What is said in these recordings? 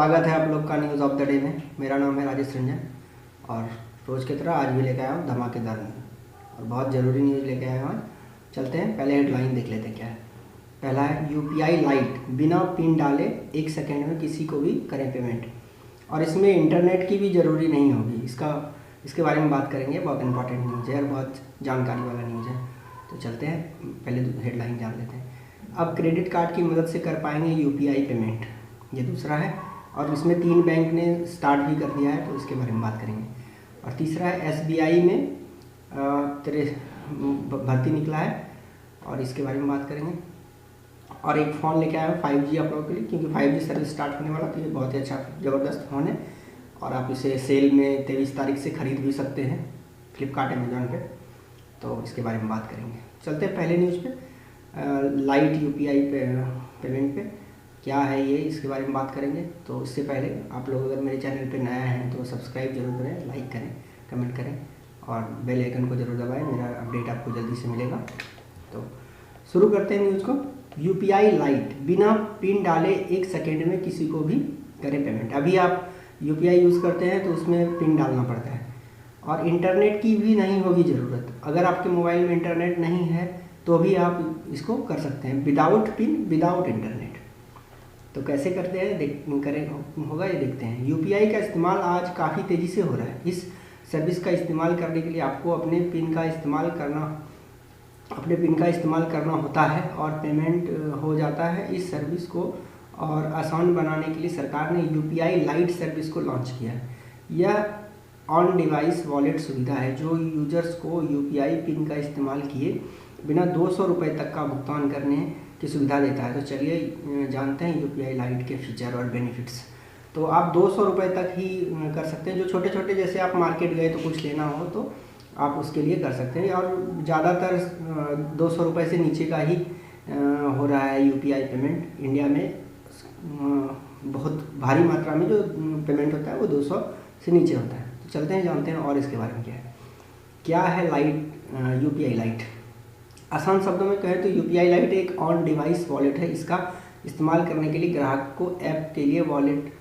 स्वागत है आप लोग का न्यूज़ ऑफ द डे में। मेरा नाम है राजेश रंजन और रोज़ की तरह आज भी लेकर आया हूँ धमाकेदार न्यूज़ और बहुत ज़रूरी न्यूज़ लेकर आया हूँ। चलते हैं, पहले हेडलाइन देख लेते हैं क्या है। पहला है यूपीआई लाइट, बिना पिन डाले 1 सेकेंड में किसी को भी करें पेमेंट। और इसमें इंटरनेट की भी ज़रूरी नहीं होगी। इसके बारे में बात करेंगे। बहुत इंपॉर्टेंट न्यूज़ है और बहुत जानकारी वाला न्यूज़ है। तो चलते हैं, पहले हेडलाइन जान लेते हैं। अब क्रेडिट कार्ड की मदद से कर पाएंगे यूपीआई पेमेंट, ये दूसरा है। और इसमें 3 बैंक ने स्टार्ट भी कर दिया है, तो इसके बारे में बात करेंगे। और तीसरा है एसबीआई में भर्ती निकला है और इसके बारे में बात करेंगे। और एक फ़ोन लेके आया हूँ 5G आप लोगों के लिए, क्योंकि 5G सर्विस स्टार्ट होने वाला, तो ये बहुत ही अच्छा ज़बरदस्त फ़ोन है और आप इसे सेल में 23 तारीख से ख़रीद भी सकते हैं फ्लिपकार्ट अमेजॉन पे। तो इसके बारे में बात करेंगे। चलते हैं पहले न्यूज़ पे, लाइट यूपीआई पेमेंट पे क्या है ये, इसके बारे में बात करेंगे। तो इससे पहले आप लोग अगर मेरे चैनल पे नया हैं तो सब्सक्राइब जरूर करें, लाइक करें, कमेंट करें और बेल आइकन को जरूर दबाएं। मेरा अपडेट आपको जल्दी से मिलेगा। तो शुरू करते हैं न्यूज़ को। यूपीआई लाइट, बिना पिन डाले 1 सेकेंड में किसी को भी करें पेमेंट। अभी आप यूपीआई यूज़ करते हैं तो उसमें पिन डालना पड़ता है और इंटरनेट की भी नहीं होगी ज़रूरत। अगर आपके मोबाइल में इंटरनेट नहीं है तो भी आप इसको कर सकते हैं विदाउट पिन, विदाउट इंटरनेट। तो कैसे करते हैं होगा ये देखते हैं। यूपीआई का इस्तेमाल आज काफ़ी तेज़ी से हो रहा है। इस सर्विस का इस्तेमाल करने के लिए आपको अपने पिन का इस्तेमाल करना होता है और पेमेंट हो जाता है। इस सर्विस को और आसान बनाने के लिए सरकार ने यूपीआई लाइट सर्विस को लॉन्च किया है। यह ऑन डिवाइस वॉलेट सुविधा है जो यूजर्स को यूपीआई पिन का इस्तेमाल किए बिना 200 रुपये तक का भुगतान करने की सुविधा देता है। तो चलिए जानते हैं यूपीआई लाइट के फीचर और बेनिफिट्स। तो आप 200 रुपये तक ही कर सकते हैं। जो छोटे छोटे, जैसे आप मार्केट गए तो कुछ लेना हो तो आप उसके लिए कर सकते हैं। और ज़्यादातर 200 रुपये से नीचे का ही हो रहा है यूपीआई पेमेंट इंडिया में। बहुत भारी मात्रा में जो पेमेंट होता है वो 200 से नीचे होता है। तो चलते हैं, जानते हैं और इसके बारे में क्या है लाइट, यूपीआई लाइट। आसान शब्दों में कहें तो यूपीआई लाइट एक ऑन डिवाइस वॉलेट है। इसका इस्तेमाल करने के लिए ग्राहक को ऐप के लिए वॉलेट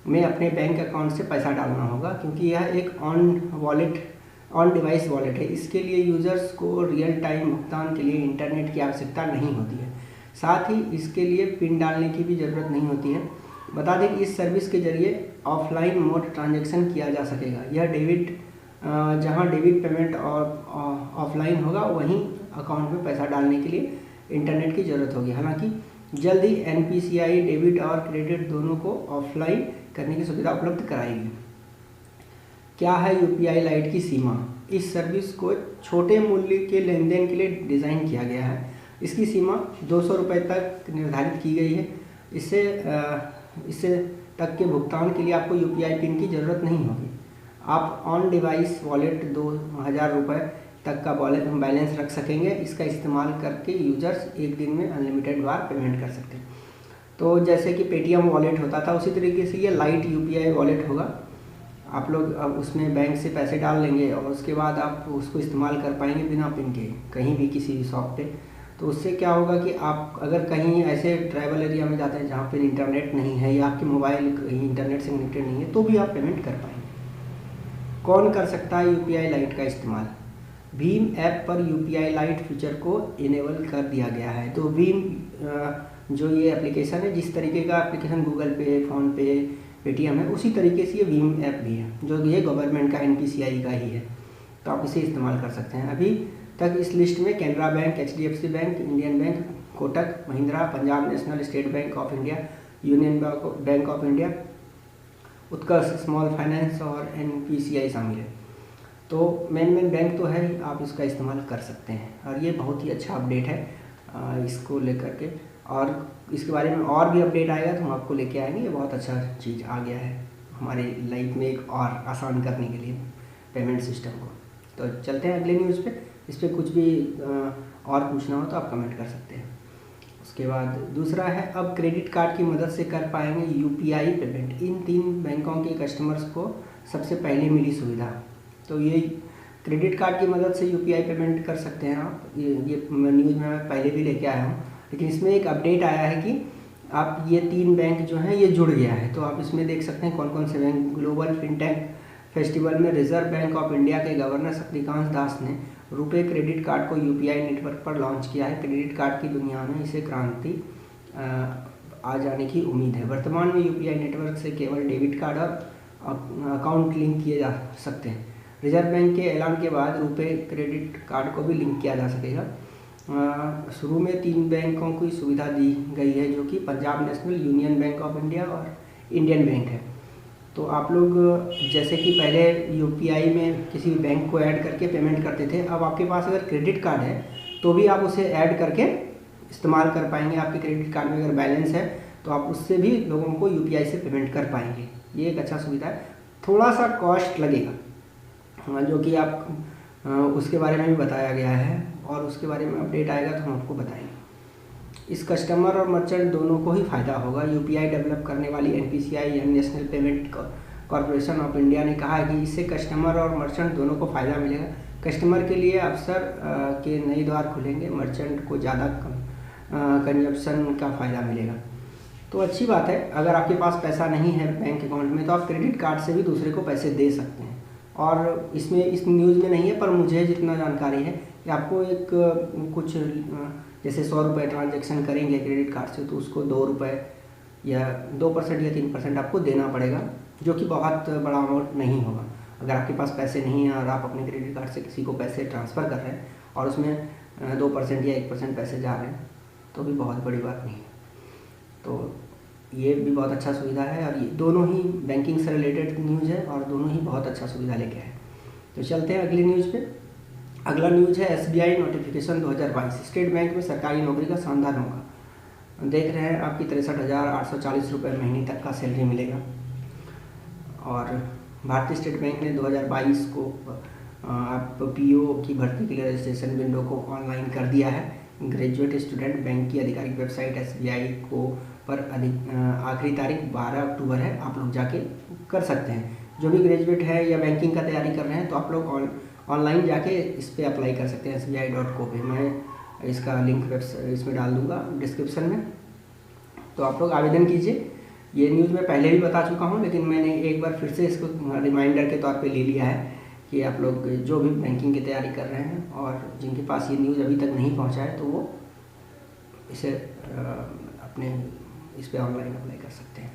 में अपने बैंक अकाउंट से पैसा डालना होगा, क्योंकि यह एक ऑन डिवाइस वॉलेट है। इसके लिए यूज़र्स को रियल टाइम भुगतान के लिए इंटरनेट की आवश्यकता नहीं होती है। साथ ही इसके लिए पिन डालने की भी ज़रूरत नहीं होती है। बता दें कि इस सर्विस के जरिए ऑफलाइन मोड ट्रांजैक्शन किया जा सकेगा। यह जहां डेबिट पेमेंट और ऑफलाइन होगा, वहीं अकाउंट में पैसा डालने के लिए इंटरनेट की ज़रूरत होगी। हालांकि जल्द ही एनपीसीआई डेबिट और क्रेडिट दोनों को ऑफलाइन करने की सुविधा उपलब्ध कराएगी। क्या है यूपीआई लाइट की सीमा? इस सर्विस को छोटे मूल्य के लेन देन के लिए डिज़ाइन किया गया है। इसकी सीमा 200 रुपये तक निर्धारित की गई है। इससे तक के भुगतान के लिए आपको यूपीआई पिन की ज़रूरत नहीं होगी। आप ऑन डिवाइस वॉलेट 2000 रुपये तक का बैलेंस रख सकेंगे। इसका इस्तेमाल करके यूजर्स एक दिन में अनलिमिटेड बार पेमेंट कर सकते हैं। तो जैसे कि पेटीएम वॉलेट होता था, उसी तरीके से ये लाइट यूपीआई वॉलेट होगा। आप लोग अब उसमें बैंक से पैसे डाल लेंगे और उसके बाद आप उसको इस्तेमाल कर पाएंगे बिना पिन के, कहीं भी किसी भी शॉप पे। तो उससे क्या होगा कि आप अगर कहीं ऐसे ट्रैवल एरिया में जाते हैं जहाँ पर इंटरनेट नहीं है या आपके मोबाइल कहीं इंटरनेट से कनेक्टेड नहीं है, तो भी आप पेमेंट कर पाएंगे। कौन कर सकता है यूपीआई लाइट का इस्तेमाल? भीम ऐप पर यूपीआई लाइट फीचर को इनेबल कर दिया गया है। तो भीम जो ये एप्लीकेशन है, जिस तरीके का एप्लीकेशन गूगल पे, फ़ोन पे, पेटीएम है, उसी तरीके से ये भीम ऐप भी है, जो ये गवर्नमेंट का एनपीसीआई का ही है। तो आप इसे इस्तेमाल कर सकते हैं। अभी तक इस लिस्ट में Canara bank, HDFC bank, Indian bank, Kotak Mahindra, Punjab national, state bank of India, union bank of India, Utkarsh small finance और एनपीसीआई शामिल है। तो मेन बैंक तो है ही, आप इसका इस्तेमाल कर सकते हैं। और ये बहुत ही अच्छा अपडेट है इसको लेकर के। और इसके बारे में और भी अपडेट आएगा तो हम आपको लेके आएंगे। ये बहुत अच्छा चीज़ आ गया है हमारे लाइफ में, एक और आसान करने के लिए पेमेंट सिस्टम को। तो चलते हैं अगले न्यूज़ पे। इस पर कुछ भी और पूछना हो तो आप कमेंट कर सकते हैं। उसके बाद दूसरा है, अब क्रेडिट कार्ड की मदद से कर पाएंगे यूपीआई पेमेंट। इन 3 बैंकों के कस्टमर्स को सबसे पहले मिली सुविधा। तो ये क्रेडिट कार्ड की मदद से यूपीआई पेमेंट कर सकते हैं आप। ये न्यूज़ में मैं पहले भी लेके आया हूँ, लेकिन इसमें एक अपडेट आया है कि आप ये 3 बैंक जो हैं ये जुड़ गया है। तो आप इसमें देख सकते हैं कौन कौन से बैंक। ग्लोबल फिनटेक फेस्टिवल में रिजर्व बैंक ऑफ इंडिया के गवर्नर शक्तिकांत दास ने रुपे क्रेडिट कार्ड को यूपीआई नेटवर्क पर लॉन्च किया है। क्रेडिट कार्ड की दुनिया में इसे क्रांति आ जाने की उम्मीद है। वर्तमान में यूपीआई नेटवर्क से केवल डेबिट कार्ड और अकाउंट लिंक किए जा सकते हैं। रिजर्व बैंक के ऐलान के बाद रुपे क्रेडिट कार्ड को भी लिंक किया जा सकेगा। शुरू में 3 बैंकों की सुविधा दी गई है, जो कि Punjab national, union bank of India और इंडियन बैंक है। तो आप लोग जैसे कि पहले यूपीआई में किसी बैंक को ऐड करके पेमेंट करते थे, अब आपके पास अगर क्रेडिट कार्ड है तो भी आप उसे ऐड करके इस्तेमाल कर पाएंगे। आपके क्रेडिट कार्ड में अगर बैलेंस है तो आप उससे भी लोगों को यूपीआई से पेमेंट कर पाएंगे। ये एक अच्छा सुविधा है। थोड़ा सा कॉस्ट लगेगा, जो कि आप उसके बारे में भी बताया गया है, और उसके बारे में अपडेट आएगा तो हम आपको बताएंगे। इस कस्टमर और मर्चेंट दोनों को ही फ़ायदा होगा। यूपीआई डेवलप करने वाली एनपीसीआई यानी national payment corporation of India ने कहा है कि इससे कस्टमर और मर्चेंट दोनों को फ़ायदा मिलेगा। कस्टमर के लिए अवसर के नए द्वार खुलेंगे, मर्चेंट को ज़्यादा कंजप्शन का फ़ायदा मिलेगा। तो अच्छी बात है। अगर आपके पास पैसा नहीं है बैंक अकाउंट में तो आप क्रेडिट कार्ड से भी दूसरे को पैसे दे सकते हैं। और इसमें इस न्यूज़ में नहीं है, पर मुझे जितना जानकारी है कि आपको एक कुछ जैसे 100 रुपये ट्रांजेक्शन करेंगे क्रेडिट कार्ड से तो उसको 2 रुपये या 2% या 3% आपको देना पड़ेगा, जो कि बहुत बड़ा अमाउंट नहीं होगा। अगर आपके पास पैसे नहीं हैं और आप अपने क्रेडिट कार्ड से किसी को पैसे ट्रांसफ़र कर रहे हैं और उसमें 2% या 1% पैसे जा रहे हैं तो भी बहुत बड़ी बात नहीं है। तो ये भी बहुत अच्छा सुविधा है, और ये दोनों ही बैंकिंग से रिलेटेड न्यूज़ है और दोनों ही बहुत अच्छा सुविधा लेके आए। तो चलते हैं अगली न्यूज़ पे। अगला न्यूज़ है एसबीआई नोटिफिकेशन 2022। स्टेट बैंक में सरकारी नौकरी का शानदार मौका। देख रहे हैं आपकी 63,840 रुपये महीने तक का सैलरी मिलेगा। और भारतीय स्टेट बैंक ने 2022 को आप पीओ की भर्ती के लिए रजिस्ट्रेशन विंडो को ऑनलाइन कर दिया है। ग्रेजुएट स्टूडेंट बैंक की आधिकारिक वेबसाइट एसबीआई को पर आखिरी तारीख 12 अक्टूबर है। आप लोग जाके कर सकते हैं। जो भी ग्रेजुएट है या बैंकिंग का तैयारी कर रहे हैं तो आप लोग ऑनलाइन जाके इस पर अप्लाई कर सकते हैं sbi.co पे। मैं इसका लिंक इसमें डाल दूंगा डिस्क्रिप्शन में, तो आप लोग आवेदन कीजिए। ये न्यूज़ मैं पहले भी बता चुका हूँ, लेकिन मैंने एक बार फिर से इसको रिमाइंडर के तौर पे ले लिया है कि आप लोग जो भी बैंकिंग की तैयारी कर रहे हैं और जिनके पास ये न्यूज़ अभी तक नहीं पहुँचा है तो वो इसे अपने इस पर ऑनलाइन अप्लाई कर सकते हैं।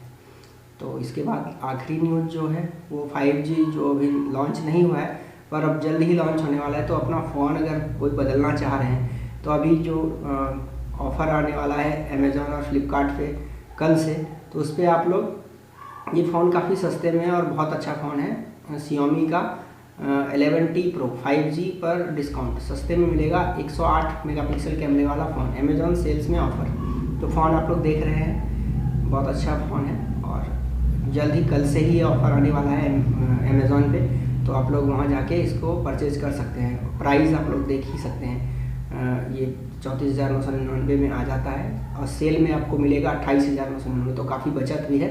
तो इसके बाद आखिरी न्यूज़ जो है वो 5G जो अभी लॉन्च नहीं हुआ है पर अब जल्द ही लॉन्च होने वाला है। तो अपना फ़ोन अगर कोई बदलना चाह रहे हैं तो अभी जो ऑफ़र आने वाला है अमेज़ॉन और फ्लिपकार्ट पे कल से, तो उस पर आप लोग ये फ़ोन काफ़ी सस्ते में और बहुत अच्छा फ़ोन है। Xiaomi का 11T Pro 5G पर डिस्काउंट सस्ते में मिलेगा। 108 मेगापिक्सल कैमरे वाला फ़ोन अमेज़ॉन सेल्स में ऑफ़र। तो फ़ोन आप लोग देख रहे हैं, बहुत अच्छा फ़ोन है और जल्द ही कल से ही ऑफ़र आने वाला है अमेज़ॉन पे। तो आप लोग वहाँ जाके इसको परचेज़ कर सकते हैं। प्राइस आप लोग देख ही सकते हैं, ये 34,999 में आ जाता है और सेल में आपको मिलेगा 28,999। तो काफ़ी बचत भी है।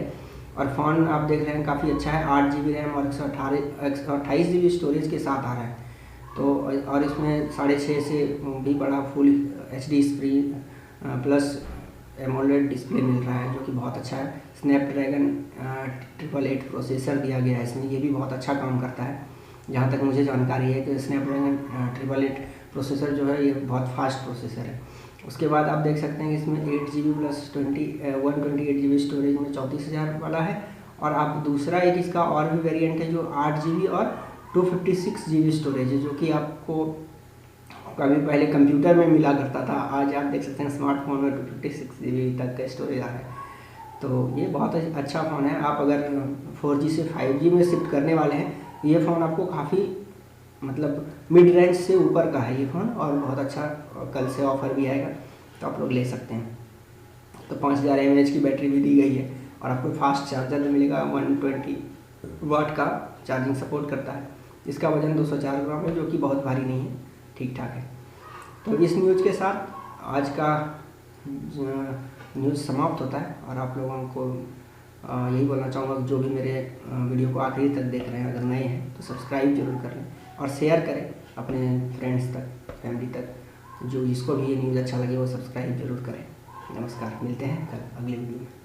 और फ़ोन आप देख रहे हैं काफ़ी अच्छा है। 8GB रैम और 128GB स्टोरेज के साथ आ रहा है। तो और इसमें 6.5 से भी बड़ा full HD screen plus AMOLED display मिल रहा है, जो कि बहुत अच्छा है। स्नैपड्रैगन 888 प्रोसेसर दिया गया है इसमें, ये भी बहुत अच्छा काम करता है। जहाँ तक मुझे जानकारी है कि स्नैपड्रैगन 888 प्रोसेसर जो है ये बहुत फास्ट प्रोसेसर है। उसके बाद आप देख सकते हैं कि इसमें 8GB प्लस 128GB स्टोरेज में 34,000 वाला है। और आप दूसरा एक इसका और भी वेरिएंट है जो 8GB और 256GB स्टोरेज है, जो कि आपको कभी पहले कंप्यूटर में मिला करता था। आज आप देख सकते हैं स्मार्टफोन में 256GB तक का स्टोरेज आ रहा है। तो ये बहुत अच्छा फ़ोन है। आप अगर 4G से 5G में शिफ्ट करने वाले हैं, ये फ़ोन आपको काफ़ी मतलब मिड रेंज से ऊपर का है ये फ़ोन, और बहुत अच्छा कल से ऑफ़र भी आएगा तो आप लोग ले सकते हैं। तो 5000 mAh की बैटरी भी दी गई है और आपको फास्ट चार्जर भी मिलेगा। 120 वाट का चार्जिंग सपोर्ट करता है। इसका वजन 204 ग्राम है, जो कि बहुत भारी नहीं है, ठीक ठाक है। तो इस न्यूज़ के साथ आज का न्यूज़ समाप्त होता है और आप लोगों को यही बोलना चाहूँगा कि जो भी मेरे वीडियो को आखिरी तक देख रहे हैं, अगर नए हैं तो सब्सक्राइब जरूर कर लें और शेयर करें अपने फ्रेंड्स तक, फैमिली तक। जो जिसको भी ये न्यूज़ अच्छा लगे वो सब्सक्राइब जरूर करें। नमस्कार, मिलते हैं कल अगले वीडियो में।